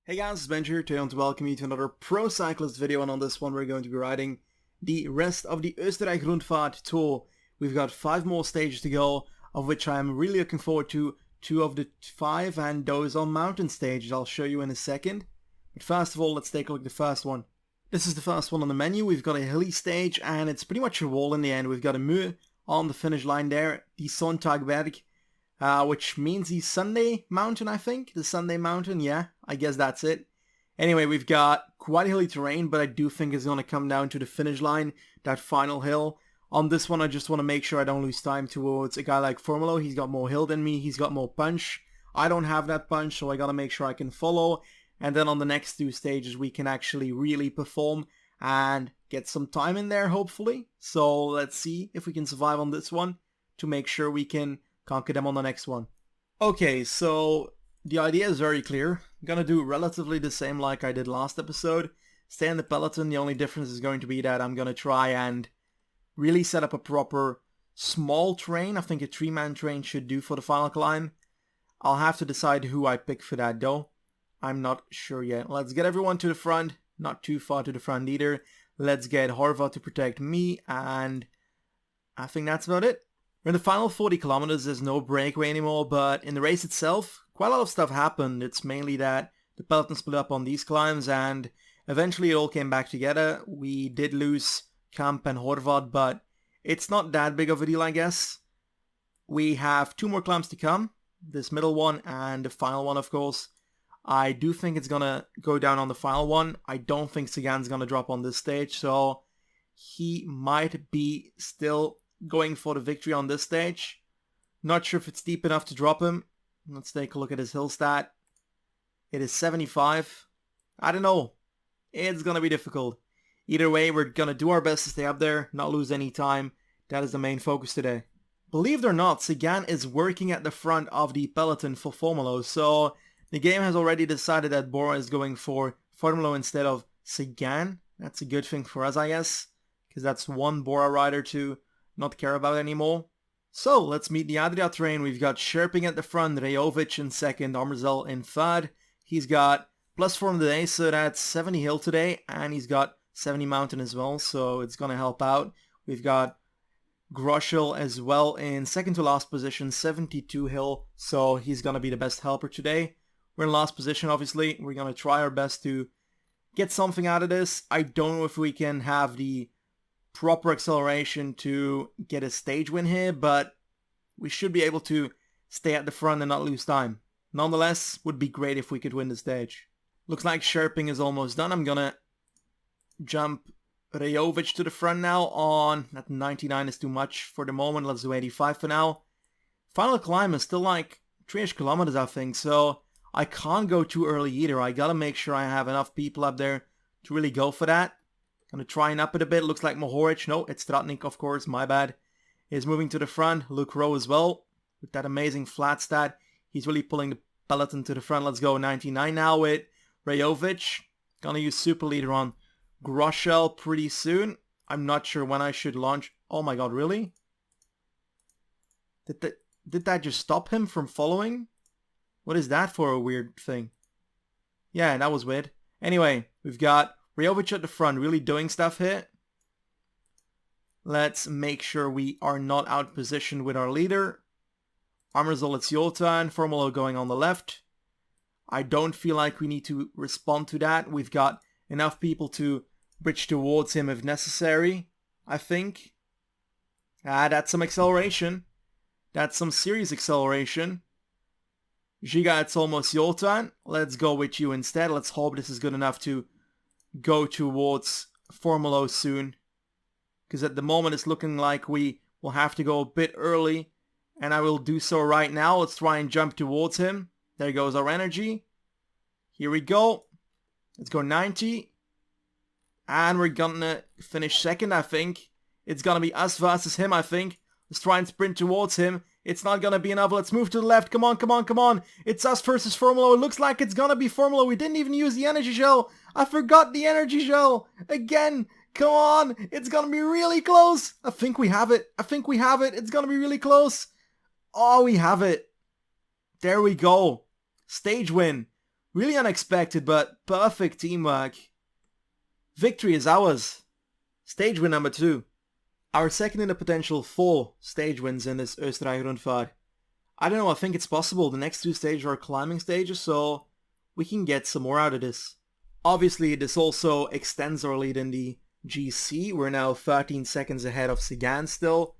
Hey guys, it's Ben here. Today I want to welcome you to another Pro Cyclist video, and on this one we're going to be riding the rest of the Österreich Rundfahrt tour. We've got 5 more stages to go, of which I'm really looking forward to 2 of the 5, and those are mountain stages. I'll show you in a second. But first of all, let's take a look at the first one. This is the first one on the menu. We've got a hilly stage, and it's pretty much a wall in the end. We've got a Mühe on the finish line there, the Sonntagberg. Which means the Sunday Mountain, I think. The Sunday Mountain, yeah, I guess that's it. Anyway, we've got quite hilly terrain, but I do think it's going to come down to the finish line, that final hill. On this one, I just want to make sure I don't lose time towards a guy like Formulo. He's got more hill than me, he's got more punch. I don't have that punch, so I got to make sure I can follow. And then on the next 2 stages, we can actually really perform and get some time in there, hopefully. So let's see if we can survive on this one to make sure we can conquer them on the next one. Okay, so the idea is very clear. I'm gonna do relatively the same like I did last episode. Stay in the peloton. The only difference is going to be that I'm gonna try and really set up a proper small train. I think a 3-man train should do for the final climb. I'll have to decide who I pick for that though. I'm not sure yet. Let's get everyone to the front. Not too far to the front either. Let's get Horvath to protect me, and I think that's about it. In the final 40 kilometers, there's no breakaway anymore, but in the race itself, quite a lot of stuff happened. It's mainly that the peloton split up on these climbs, and eventually it all came back together. We did lose Kamp and Horvath, but it's not that big of a deal, I guess. We have 2 more climbs to come, this middle one and the final one, of course. I do think it's gonna go down on the final one. I don't think Sagan's gonna drop on this stage, so he might be still going for the victory on this stage. Not sure if it's deep enough to drop him. Let's take a look at his hill stat. It is 75. I don't know. It's gonna be difficult. Either way, we're gonna do our best to stay up there, not lose any time. That is the main focus today. Believe it or not, Sagan is working at the front of the peloton for Formulo, so the game has already decided that Bora is going for Formulo instead of Sagan. That's a good thing for us, I guess, because that's one Bora rider to not care about anymore. So let's meet the Adria train. We've got Sherping at the front, Rejovic in second, Amerzel in third. He's got +4 on the day, so that's 70 hill today, and he's got 70 mountain as well, so it's gonna help out. We've got Groschel as well in second to last position, 72 hill, so he's gonna be the best helper today. We're in last position, obviously. We're gonna try our best to get something out of this. I don't know if we can have the proper acceleration to get a stage win here, but we should be able to stay at the front and not lose time. Nonetheless, would be great if we could win the stage. Looks like Sherping is almost done. I'm gonna jump Rejovic to the front now on, that 99 is too much for the moment. Let's do 85 for now. Final climb is still like 3-ish kilometers, I think, so I can't go too early either. I gotta make sure I have enough people up there to really go for that. Gonna try and up it a bit. Looks like Mohoric. No, it's Stratnik, of course. My bad. Is moving to the front. Luke Rowe as well. With that amazing flat stat. He's really pulling the peloton to the front. Let's go 99 now with Rejovic. Gonna use Super Leader on Groschel pretty soon. I'm not sure when I should launch. Oh my god, really? Did that just stop him from following? What is that for a weird thing? Yeah, that was weird. Anyway, we've got Rejovic at the front, really doing stuff here. Let's make sure we are not out positioned with our leader. Amerzel, it's your turn. Formulo going on the left. I don't feel like we need to respond to that. We've got enough people to bridge towards him if necessary, I think. That's some acceleration. That's some serious acceleration. Giga, it's almost your turn. Let's go with you instead. Let's hope this is good enough to go towards Formulo soon, because at the moment it's looking like we will have to go a bit early, and I will do so right now. Let's try and jump towards him. There goes our energy. Here we go. Let's go 90, and we're gonna finish second, I think. It's gonna be us versus him, I think. Let's try and sprint towards him. It's not gonna be enough. Let's move to the left. Come on, come on, come on. It's us versus Formulo. It looks like it's gonna be Formulo. We didn't even use the energy gel. I forgot the energy gel. Again. Come on. It's gonna be really close. I think we have it. I think we have it. It's gonna be really close. Oh, we have it. There we go. Stage win. Really unexpected, but perfect teamwork. Victory is ours. Stage win number 2. Our second in a potential 4 stage wins in this Österreich-Rundfahrt. I don't know, I think it's possible. The next 2 stages are climbing stages, so we can get some more out of this. Obviously, this also extends our lead in the GC. We're now 13 seconds ahead of Sagan still.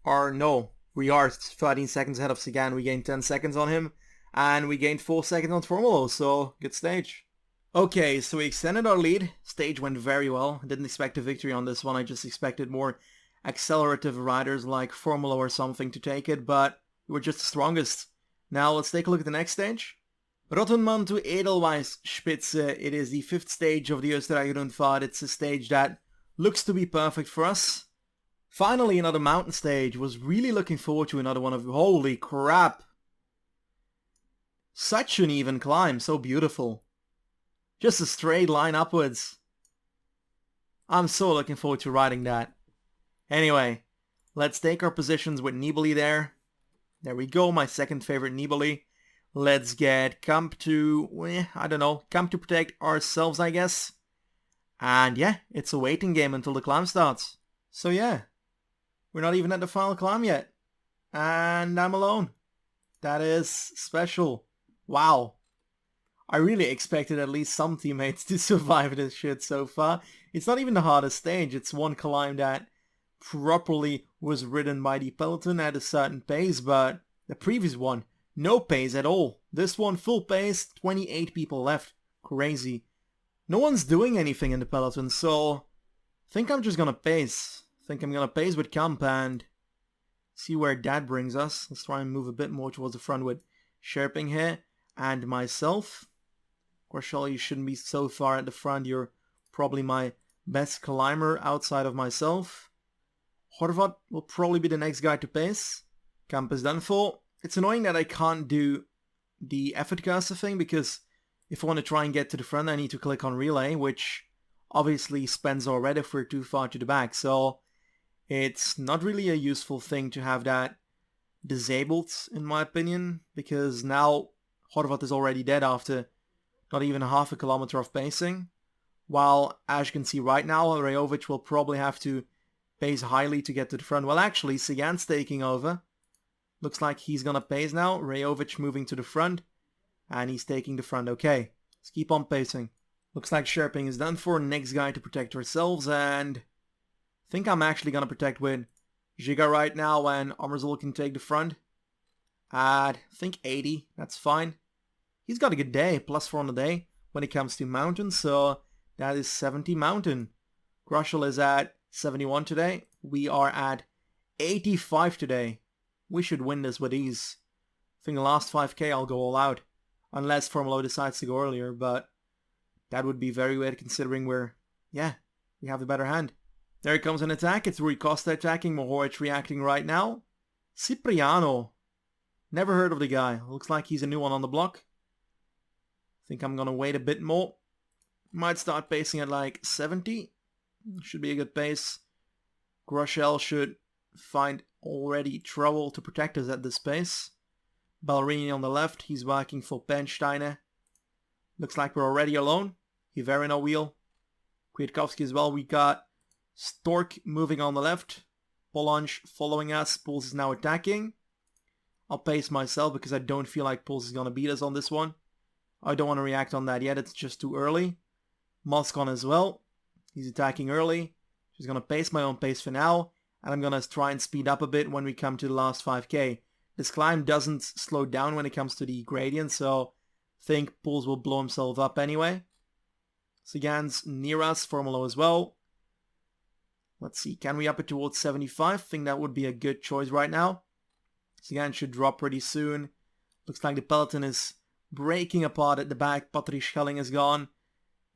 Or no, we are 13 seconds ahead of Sagan. We gained 10 seconds on him. And we gained 4 seconds on Formolo, so good stage. Okay, so we extended our lead. Stage went very well. I didn't expect a victory on this one. I just expected more accelerative riders like Formolo or something to take it, but we were just the strongest. Now let's take a look at the next stage. Rottenmann to Edelweiss Spitze. It is the 5th stage of the Österreich-Rundfahrt. It's a stage that looks to be perfect for us. Finally, another mountain stage. Was really looking forward to another one of... Holy crap! Such an even climb, so beautiful. Just a straight line upwards. I'm so looking forward to riding that. Anyway, let's take our positions with Nibali there. There we go, my second favorite Nibali. Let's get Camp to, Camp to protect ourselves, I guess. And yeah, it's a waiting game until the climb starts. So yeah, we're not even at the final climb yet. And I'm alone. That is special. Wow. I really expected at least some teammates to survive this shit so far. It's not even the hardest stage. It's one climb that properly was ridden by the peloton at a certain pace, but the previous one, no pace at all. This one, full pace, 28 people left. Crazy. No one's doing anything in the peloton, so I think I'm just gonna pace. I think I'm gonna pace with Camp and see where that brings us. Let's try and move a bit more towards the front with Sherping here and myself. Of course, Shelley, you shouldn't be so far at the front. You're probably my best climber outside of myself. Horvat will probably be the next guy to pace. Camp is done for. It's annoying that I can't do the effort cursor thing, because if I want to try and get to the front, I need to click on relay, which obviously spends our red if we're too far to the back. So it's not really a useful thing to have that disabled, in my opinion, because now Horvat is already dead after not even half a kilometer of pacing. While, as you can see right now, Rajovic will probably have to pace highly to get to the front. Well, actually, Sagan's taking over. Looks like he's gonna pace now. Rajovic moving to the front. And he's taking the front. Okay, let's keep on pacing. Looks like Sherping is done for. Next guy to protect ourselves. And I think I'm actually gonna protect with Giga right now. And Amerzul can take the front. At, I think 80. That's fine. He's got a good day. +4 on the day when it comes to mountain. So that is 70 mountain. Grushel is at 71 today. We are at 85 today. We should win this with ease. I think the last 5k I'll go all out. Unless Formolo decides to go earlier, but that would be very weird considering we have the better hand. There comes an attack. It's Rui Costa attacking. Mohoric reacting right now. Cipriano. Never heard of the guy. Looks like he's a new one on the block. I think I'm gonna wait a bit more. Might start pacing at like 70. Should be a good pace. Groschel should find already trouble to protect us at this pace. Ballerini on the left. He's working for Pensteiner. Looks like we're already alone. Hiverino wheel. Kwiatkowski as well. We got Stork moving on the left. Polansch following us. Puls is now attacking. I'll pace myself because I don't feel like Puls is gonna beat us on this one. I don't want to react on that yet. It's just too early. Moscon as well. He's attacking early. Just gonna pace my own pace for now. And I'm gonna try and speed up a bit when we come to the last 5k. This climb doesn't slow down when it comes to the gradient, so I think Puls will blow himself up anyway. Sagan's near us, Formolo as well. Let's see, can we up it towards 75? I think that would be a good choice right now. Sagan should drop pretty soon. Looks like the peloton is breaking apart at the back. Patrick Schelling is gone.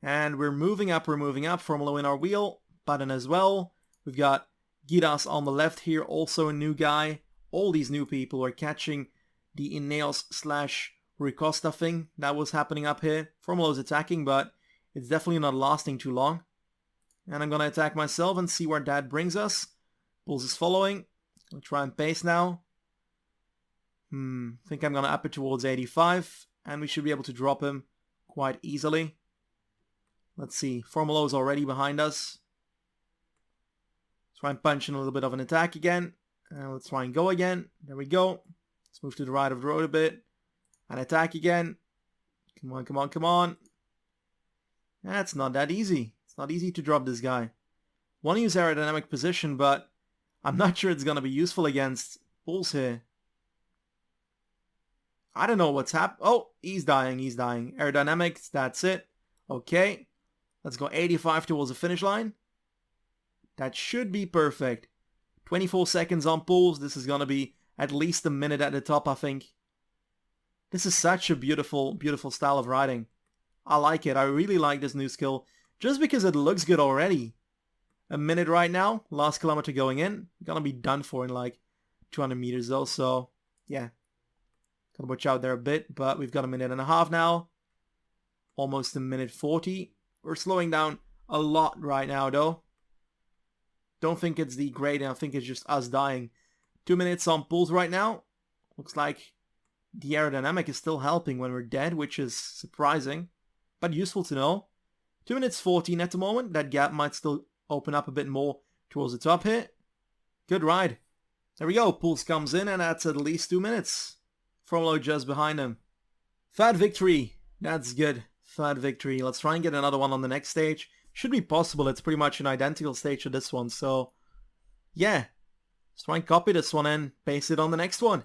And we're moving up. Formolo in our wheel. Padden as well. We've got Giras on the left here, also a new guy. All these new people are catching the Ineos/Rui Costa thing that was happening up here. Formolo's attacking, but it's definitely not lasting too long. And I'm gonna attack myself and see where that brings us. Puls is following. I'll try and pace now. I think I'm gonna up it towards 85, and we should be able to drop him quite easily. Let's see, Formula is already behind us. Let's try and punch in a little bit of an attack again. Let's try and go again. There we go. Let's move to the right of the road a bit. And attack again. Come on, come on, come on. That's not that easy. It's not easy to drop this guy. Want to use aerodynamic position, but I'm not sure it's going to be useful against bulls here. I don't know what's happened. Oh, he's dying, he's dying. Aerodynamics, that's it. Okay. Let's go 85 towards the finish line. That should be perfect. 24 seconds on pulls. This is going to be at least a minute at the top, I think. This is such a beautiful, beautiful style of riding. I like it. I really like this new skill just because it looks good already. A minute right now. Last kilometer going in. Gonna be done for in like 200 meters though. So, yeah. Gotta watch out there a bit. But we've got a minute and a half now. Almost a minute 40. We're slowing down a lot right now though. Don't think it's degrading. I think it's just us dying. 2 minutes on pulls right now. Looks like the aerodynamic is still helping when we're dead, which is surprising, but useful to know. 2 minutes 14 at the moment. That gap might still open up a bit more towards the top here. Good ride. There we go. Pulls comes in, and that's at least 2 minutes. Formula just behind him. Third victory. That's good. Third victory. Let's try and get another one on the next stage. Should be possible. It's pretty much an identical stage to this one. So, yeah. Let's try and copy this one and paste it on the next one.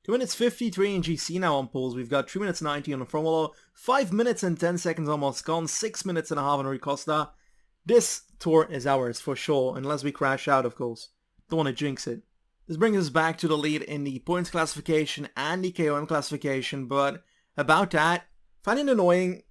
2 minutes 53 in GC now on pulls. We've got 3 minutes 90 on the Formula. 5 minutes and 10 seconds on Moscon. 6 minutes and a half on Ricosta. This tour is ours for sure. Unless we crash out, of course. Don't want to jinx it. This brings us back to the lead in the points classification and the KOM classification. But about that, find it annoying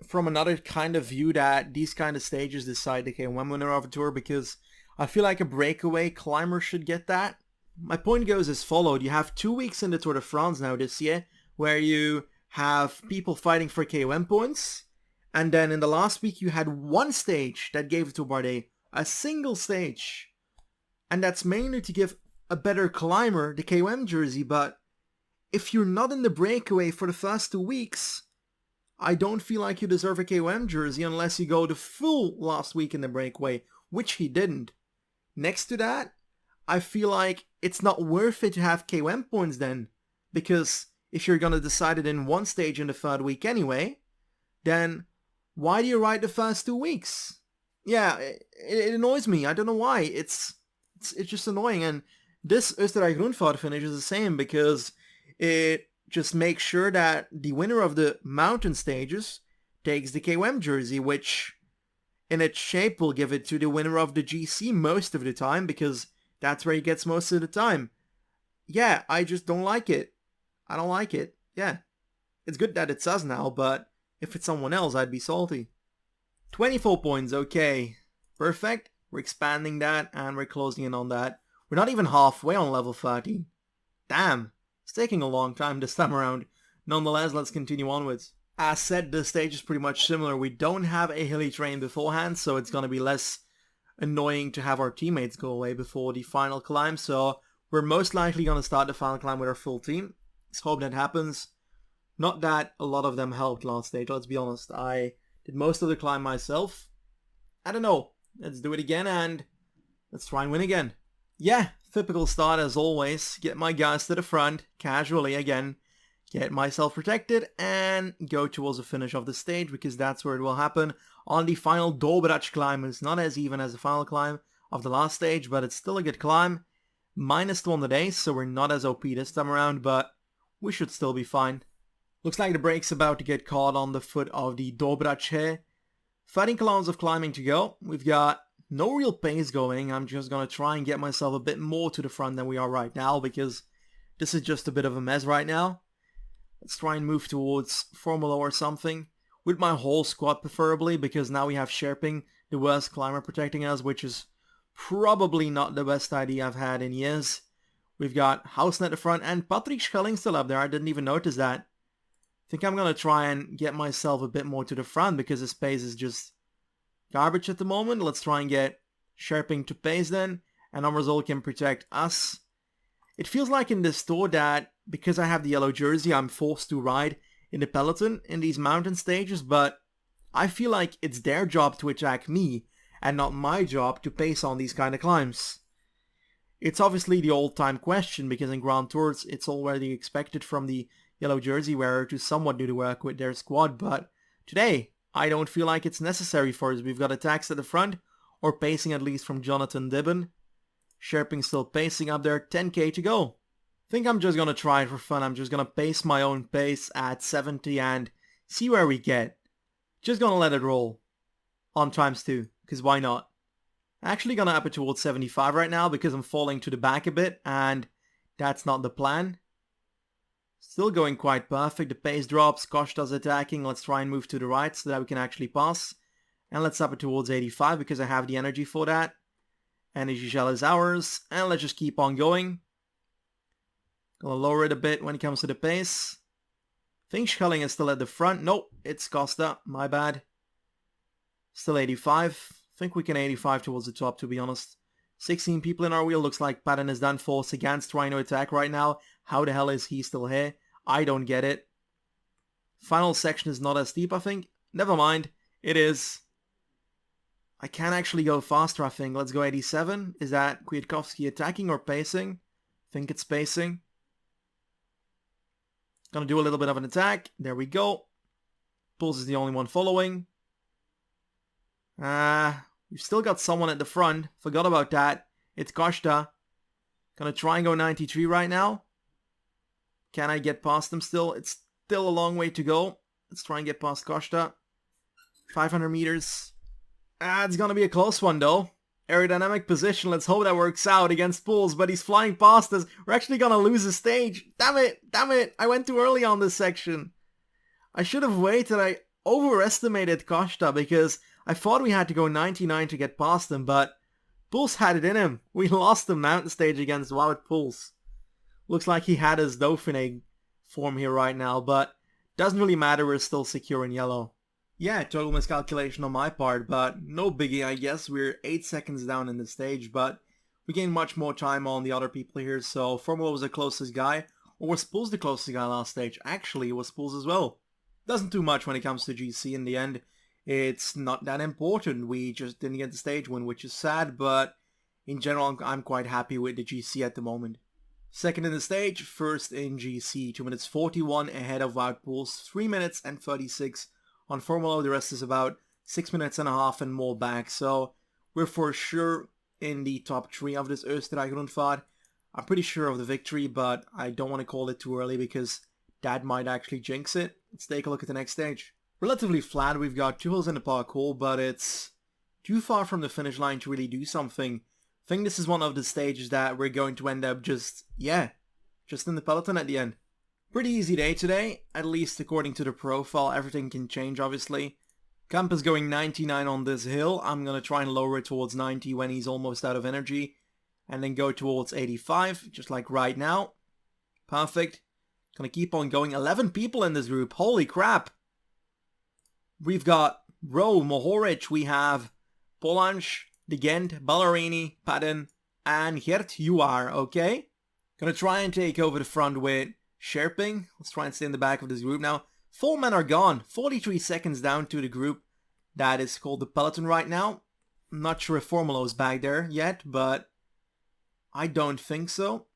from another kind of view that these kind of stages decide the KOM winner of a tour, because I feel like a breakaway climber should get that. My point goes as followed. You have 2 weeks in the Tour de France now this year where you have people fighting for KOM points. And then in the last week you had one stage that gave it to Bardet. A single stage. And that's mainly to give a better climber the KOM jersey. But if you're not in the breakaway for the first 2 weeks, I don't feel like you deserve a KOM jersey unless you go the full last week in the breakaway, which he didn't. Next to that, I feel like it's not worth it to have KOM points then, because if you're going to decide it in one stage in the third week anyway, then why do you ride the first 2 weeks? Yeah, it annoys me. I don't know why. It's just annoying. And this Österreich-Rundfahrt finish is the same, because it just makes sure that the winner of the mountain stages takes the KOM jersey, which in its shape will give it to the winner of the GC most of the time, because that's where he gets most of the time. Yeah, I just don't like it. I don't like it. Yeah. It's good that it's us now, but if it's someone else, I'd be salty. 24 points, okay. Perfect. We're expanding that, and we're closing in on that. We're not even halfway on level 13. Damn. It's taking a long time this time around. Nonetheless, let's continue onwards. As said, the stage is pretty much similar. We don't have a hilly terrain beforehand, so it's going to be less annoying to have our teammates go away before the final climb. So we're most likely going to start the final climb with our full team. Let's hope that happens. Not that a lot of them helped last stage, let's be honest. I did most of the climb myself. I don't know. Let's do it again and let's try and win again. Yeah, typical start as always. Get my guys to the front, casually again. Get myself protected and go towards the finish of the stage, because that's where it will happen. On the final Dobrach climb, it's not as even as the final climb of the last stage, but it's still a good climb. -2 on the day, so we're not as OP this time around, but we should still be fine. Looks like the brake's about to get caught on the foot of the Dobrach here. 13 kilometers of climbing to go. We've got no real pace going. I'm just going to try and get myself a bit more to the front than we are right now, because this is just a bit of a mess right now. Let's try and move towards Formula or something. With my whole squad preferably, because now we have Sherping, the worst climber, protecting us, which is probably not the best idea I've had in years. We've got Hausen at the front and Patrick Schelling still up there. I didn't even notice that. I think I'm going to try and get myself a bit more to the front, because his pace is just garbage at the moment. Let's try and get Sherping to pace then, and Amrazol can protect us. It feels like in this tour that because I have the yellow jersey, I'm forced to ride in the peloton in these mountain stages, but I feel like it's their job to attack me and not my job to pace on these kind of climbs. It's obviously the old-time question because in Grand Tours it's already expected from the yellow jersey wearer to somewhat do the work with their squad, but today I don't feel like it's necessary for us. We've got attacks at the front, or pacing at least from Jonathan Dibben. Sherping still pacing up there, 10k to go. Think I'm just gonna try it for fun. I'm just gonna pace my own pace at 70 and see where we get. Just gonna let it roll. On ×2, because why not? Actually gonna up it towards 75 right now because I'm falling to the back a bit and that's not the plan. Still going quite perfect. The pace drops. Kosta's attacking. Let's try and move to the right so that we can actually pass. And let's up it towards 85 because I have the energy for that. Energy shell is ours. And let's just keep on going. Gonna lower it a bit when it comes to the pace. I think Schelling is still at the front. Nope, it's Costa. My bad. Still 85. I think we can 85 towards the top, to be honest. 16 people in our wheel. Looks like Patton is done for. Sagan's trying to attack right now. How the hell is he still here? I don't get it. Final section is not as steep, I think. Never mind. It is. I can actually go faster, I think. Let's go 87. Is that Kwiatkowski attacking or pacing? I think it's pacing. Gonna do a little bit of an attack. There we go. Puls is the only one following. We've still got someone at the front. Forgot about that. It's Costa. Gonna try and go 93 right now. Can I get past him still? It's still a long way to go. Let's try and get past Costa. 500 meters. It's gonna be a close one though. Aerodynamic position. Let's hope that works out against Puls, but he's flying past us. We're actually gonna lose a stage. Damn it. Damn it. I went too early on this section. I should have waited. I overestimated Costa because I thought we had to go 99 to get past him, but Puls had it in him. We lost the mountain stage against Wout Puls. Looks like he had his Dauphiné form here right now, but doesn't really matter. We're still secure in yellow. Yeah, total miscalculation on my part, but no biggie, I guess. We're 8 seconds down in the stage, but we gained much more time on the other people here, so Formula was the closest guy. Or was Puls the closest guy last stage? Actually, it was Puls as well. Doesn't do much when it comes to GC in the end. It's not that important. We just didn't get the stage win, which is sad, but in general, I'm quite happy with the GC at the moment. Second in the stage, first in GC, 2 minutes 41 ahead of Wout Puls, 3 minutes and 36 on Formula. The rest is about 6 minutes and a half and more back, so we're for sure in the top 3 of this Österreich Rundfahrt. I'm pretty sure of the victory, but I don't want to call it too early because that might actually jinx it. Let's take a look at the next stage. Relatively flat, we've got 2 hills in the parkour, but it's too far from the finish line to really do something. I think this is one of the stages that we're going to end up just in the peloton at the end. Pretty easy day today, at least according to the profile. Everything can change, obviously. Kamp is going 99 on this hill. I'm going to try and lower it towards 90 when he's almost out of energy. And then go towards 85, just like right now. Perfect. Gonna keep on going. 11 people in this group. Holy crap. We've got Rowe, Mohoric. We have Polansch, De Gent, Ballerini, Padden, and Gert Juar. Okay. Gonna try and take over the front with Sherping. Let's try and stay in the back of this group now. 4 men are gone. 43 seconds down to the group that is called the peloton right now. I'm not sure if Formula is back there yet, but I don't think so.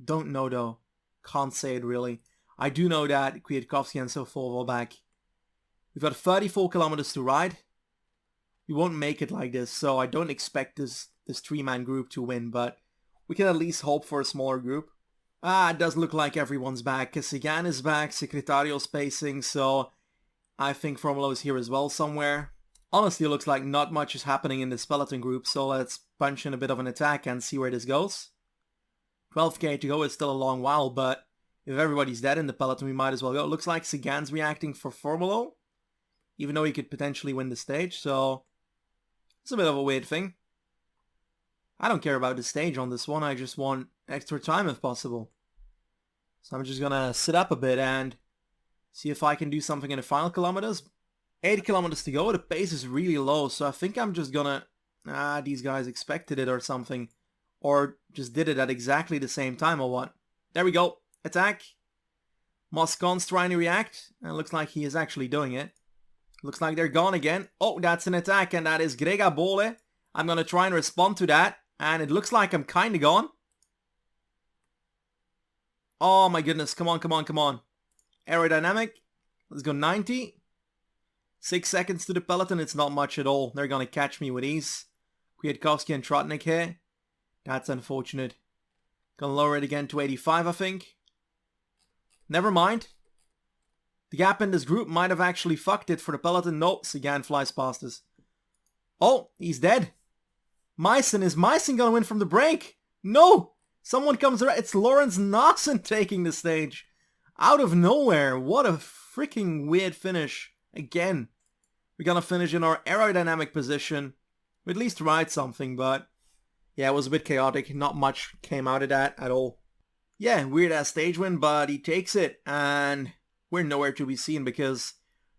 Don't know though. Can't say it really. I do know that Kwiatkowski and so forth are back. We've got 34 kilometers to ride. We won't make it like this, so I don't expect this 3-man group to win, but we can at least hope for a smaller group. It does look like everyone's back. Sagan is back, Secretario's pacing, so I think Formula is here as well somewhere. Honestly, it looks like not much is happening in this peloton group, so let's punch in a bit of an attack and see where this goes. 12k to go is still a long while, but if everybody's dead in the peloton, we might as well go. It looks like Sagan's reacting for Formula, even though he could potentially win the stage, so it's a bit of a weird thing. I don't care about the stage on this one, I just want extra time if possible. So I'm just gonna sit up a bit and see if I can do something in the final kilometers. 8 kilometers to go, the pace is really low, so I think I'm just gonna... these guys expected it or something. Or just did it at exactly the same time or what. There we go. Attack. Moscon's trying to react, and it looks like he is actually doing it. Looks like they're gone again. Oh, that's an attack, and that is Grega Bole. I'm gonna try and respond to that, and it looks like I'm kinda gone. Oh my goodness, come on, come on, come on. Aerodynamic, let's go 90. 6 seconds to the peloton, it's not much at all. They're gonna catch me with ease. Kwiatkowski and Trotnik here. That's unfortunate. Gonna lower it again to 85, I think. Never mind. The gap in this group might have actually fucked it for the peloton. No, Sagan flies past us. Oh, he's dead. Is Meissen gonna win from the break? No! Someone comes around. It's Lawrence Nassen taking the stage. Out of nowhere. What a freaking weird finish. Again. We're gonna finish in our aerodynamic position. We at least ride something, but yeah, it was a bit chaotic. Not much came out of that at all. Yeah, weird ass stage win, but he takes it, and we're nowhere to be seen because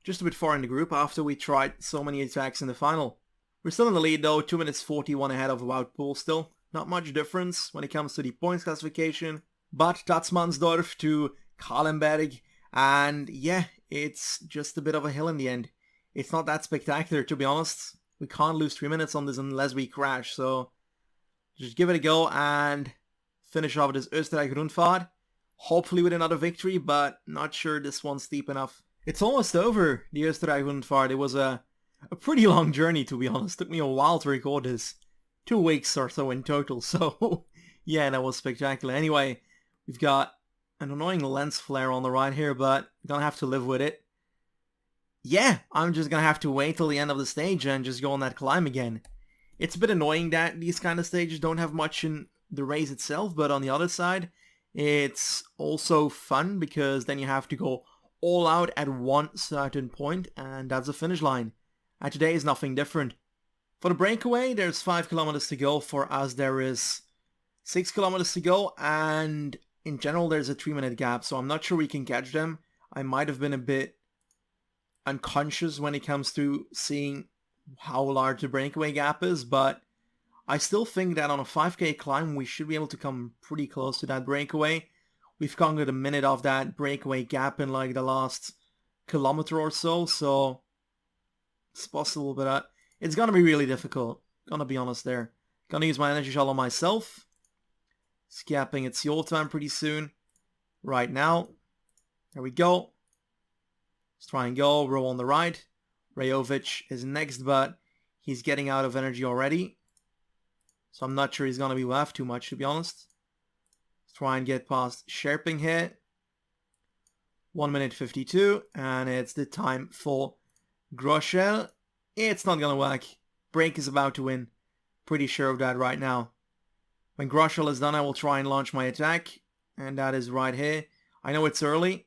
just a bit far in the group after we tried so many attacks in the final. We're still in the lead though, 2 minutes 41 ahead of Wout Poels still. Not much difference when it comes to the points classification, but Tatsmansdorf to Kahlenberg, and yeah, it's just a bit of a hill in the end. It's not that spectacular, to be honest. We can't lose 3 minutes on this unless we crash, so just give it a go and finish off this Österreich Rundfahrt. Hopefully with another victory, but not sure this one's steep enough. It's almost over, the Österreich Rundfahrt. It was a pretty long journey, to be honest. Took me a while to record this. 2 weeks or so in total, so yeah, that was spectacular. Anyway, we've got an annoying lens flare on the right here, but we're gonna have to live with it. Yeah, I'm just gonna have to wait till the end of the stage and just go on that climb again. It's a bit annoying that these kind of stages don't have much in the race itself, but on the other side, it's also fun because then you have to go all out at one certain point, and that's the finish line. And today is nothing different. For the breakaway, there's 5 kilometers to go. For us, there is 6 kilometers to go, and in general, there's a 3-minute gap, so I'm not sure we can catch them. I might have been a bit unconscious when it comes to seeing how large the breakaway gap is, but I still think that on a 5k climb, we should be able to come pretty close to that breakaway. We've conquered a minute of that breakaway gap in like the last kilometer or so, so it's possible, but it's gonna be really difficult. Gonna be honest there. Gonna use my energy shell on myself. Scapping its your time pretty soon. Right now. There we go. Let's try and go. Row on the right. Rajovic is next, but he's getting out of energy already. So I'm not sure he's gonna be left too much, to be honest. Let's try and get past Sherping here. 1 minute 52, and it's the time for Groschel. It's not gonna work. Break is about to win. Pretty sure of that right now. When Groschel is done, I will try and launch my attack, and that is right here. I know it's early.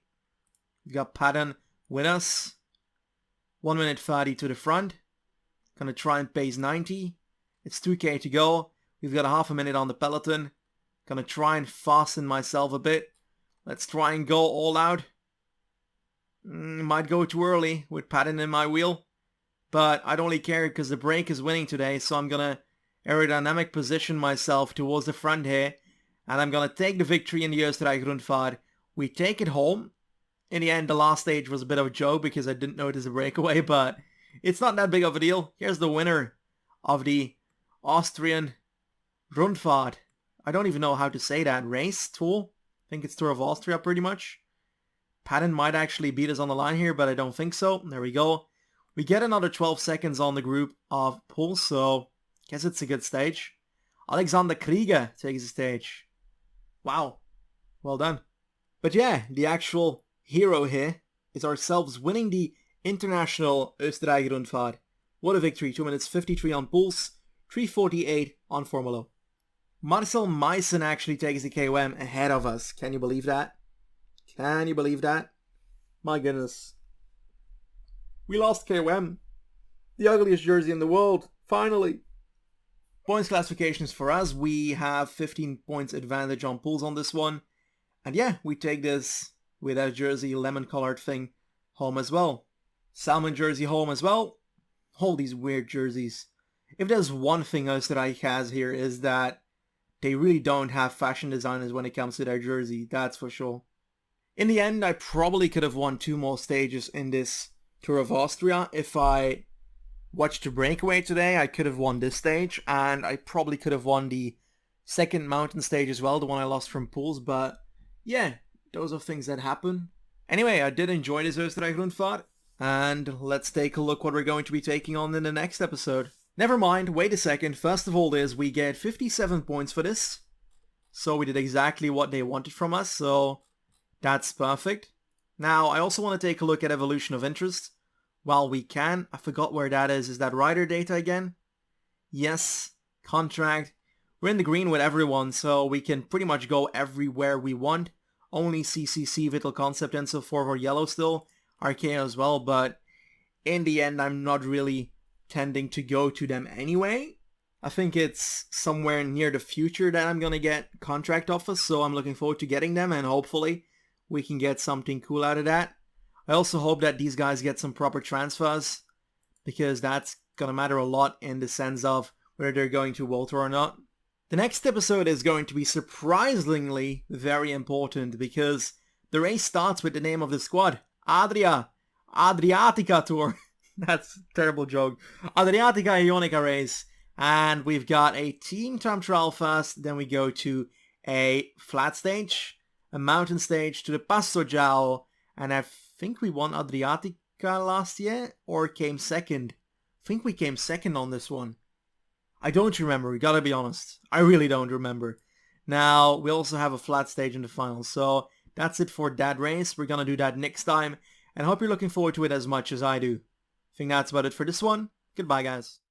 We've got Patton with us. 1 minute 30 to the front. Gonna try and pace 90. It's 2k to go. We've got a half a minute on the peloton. Gonna try and fasten myself a bit. Let's try and go all out. Might go too early with Patton in my wheel. But I don't really care because the break is winning today. So I'm gonna aerodynamic position myself towards the front here. And I'm gonna take the victory in the Österreich Rundfahrt. We take it home. In the end, the last stage was a bit of a joke because I didn't notice a breakaway. But it's not that big of a deal. Here's the winner of the Austrian Rundfahrt. I don't even know how to say that. Race? Tour? I think it's Tour of Austria pretty much. Patton might actually beat us on the line here, but I don't think so. There we go. We get another 12 seconds on the group of Poels, so guess it's a good stage. Alexander Krieger takes the stage. Wow. Well done. But yeah, the actual hero here is ourselves winning the International Österreich Rundfahrt. What a victory. 2 minutes 53 on Poels, 3:48 on Formula. Marcel Meissen actually takes the KOM ahead of us. Can you believe that? Can you believe that? My goodness. We lost KOM. The ugliest jersey in the world. Finally. Points classifications for us. We have 15 points advantage on Poels on this one. And yeah, we take this with that jersey lemon colored thing home as well. Salmon jersey home as well. All these weird jerseys. If there's one thing Österreich has here is that they really don't have fashion designers when it comes to their jersey. That's for sure. In the end, I probably could have won 2 more stages in this Tour of Austria. If I watched the breakaway today, I could have won this stage, and I probably could have won the second mountain stage as well, the one I lost from pools, but yeah, those are things that happen. Anyway, I did enjoy this Österreich-Rundfahrt, and let's take a look what we're going to be taking on in the next episode. Never mind, wait a second, first of all we get 57 points for this, so we did exactly what they wanted from us, so that's perfect. Now, I also want to take a look at evolution of interest. While we can, I forgot where that is. Is that rider data again? Yes, contract. We're in the green with everyone, so we can pretty much go everywhere we want. Only CCC, Vital Concept, and so forth are yellow still. Archaea as well, but in the end, I'm not really tending to go to them anyway. I think it's somewhere near the future that I'm gonna get contract offers, so I'm looking forward to getting them, and hopefully we can get something cool out of that. I also hope that these guys get some proper transfers, because that's gonna matter a lot in the sense of whether they're going to World Tour or not. The next episode is going to be surprisingly very important, because the race starts with the name of the squad, Adriatica Tour. That's a terrible joke. Adriatica Ionica race. And we've got a team time trial first, then we go to a flat stage, a mountain stage, to the Passo Giao, and I think we won Adriatica last year, or came second. I think we came second on this one. I don't remember, we gotta be honest. I really don't remember. Now, we also have a flat stage in the final, so that's it for that race. We're gonna do that next time, and I hope you're looking forward to it as much as I do. I think that's about it for this one. Goodbye, guys.